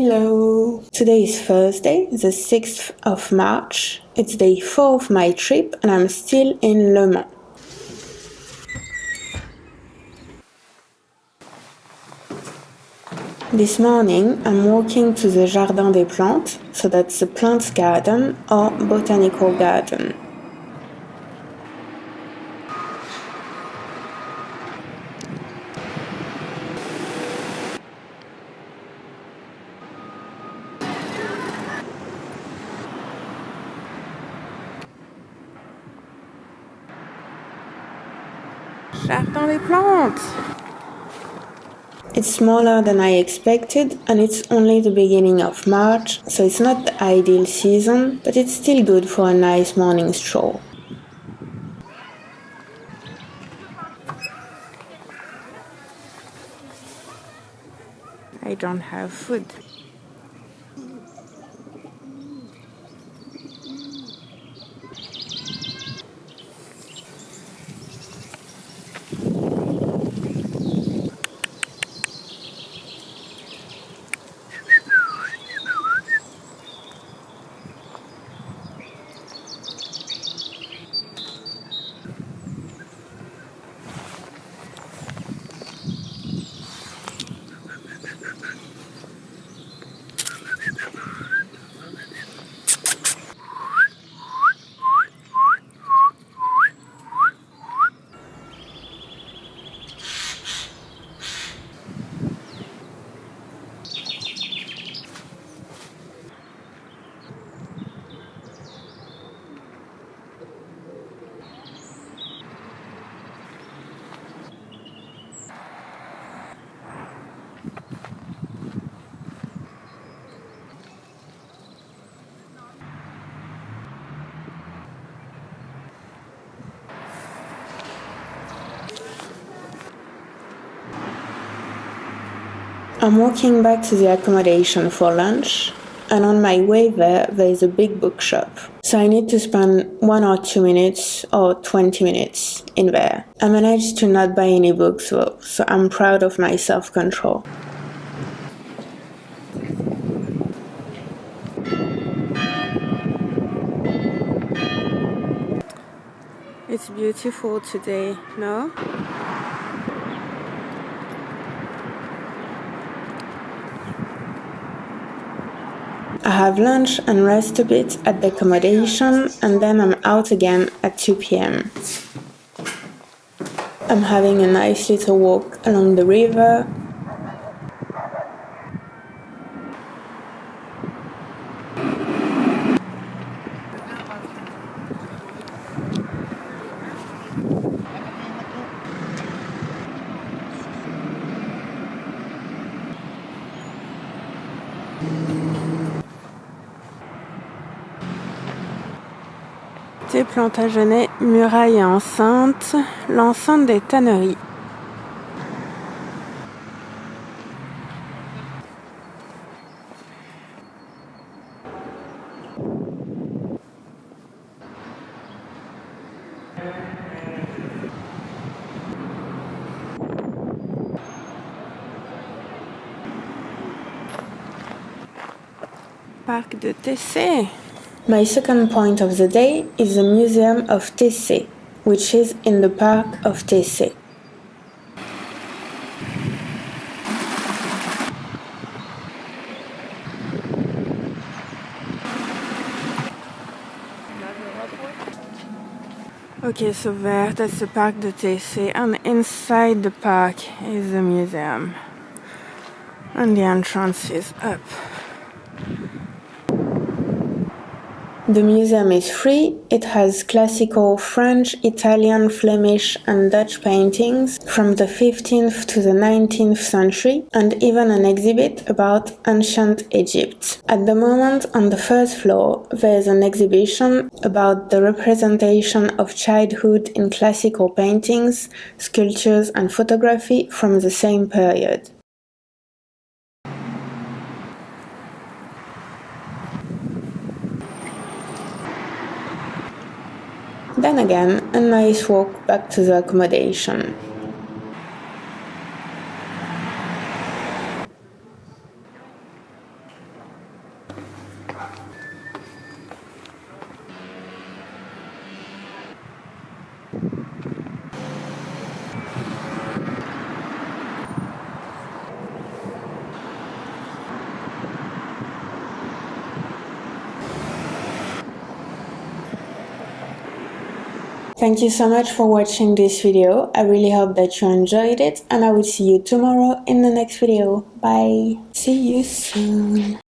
Hello! Today is Thursday, the 6th of March. It's day 4 of my trip and I'm still in Le Mans. This morning I'm walking to the Jardin des Plantes, so that's the plants garden or botanical garden. Jardin des Plantes! It's smaller than I expected and it's only the beginning of March, so it's not the ideal season, but it's still good for a nice morning stroll. I don't have food. I'm walking back to the accommodation for lunch, and on my way there is a big bookshop. So I need to spend 1 or 2 minutes or 20 minutes in there. I managed to not buy any books though, so I'm proud of my self-control. It's beautiful today, no? I have lunch and rest a bit at the accommodation and then I'm out again at 2 p.m. I'm having a nice little walk along the river. Plantagenet, muraille et enceinte, l'enceinte des tanneries. Parc de TC. My second point of the day is the Museum of TC, which is in the park of TC. Okay, so that's the park de TC, and inside the park is the museum. And the entrance is up. The museum is free. It has classical French, Italian, Flemish and Dutch paintings from the 15th to the 19th century and even an exhibit about ancient Egypt. At the moment, on the first floor, there is an exhibition about the representation of childhood in classical paintings, sculptures and photography from the same period. Then again, a nice walk back to the accommodation. Thank you so much for watching this video. I really hope that you enjoyed it, and I will see you tomorrow in the next video. Bye! See you soon!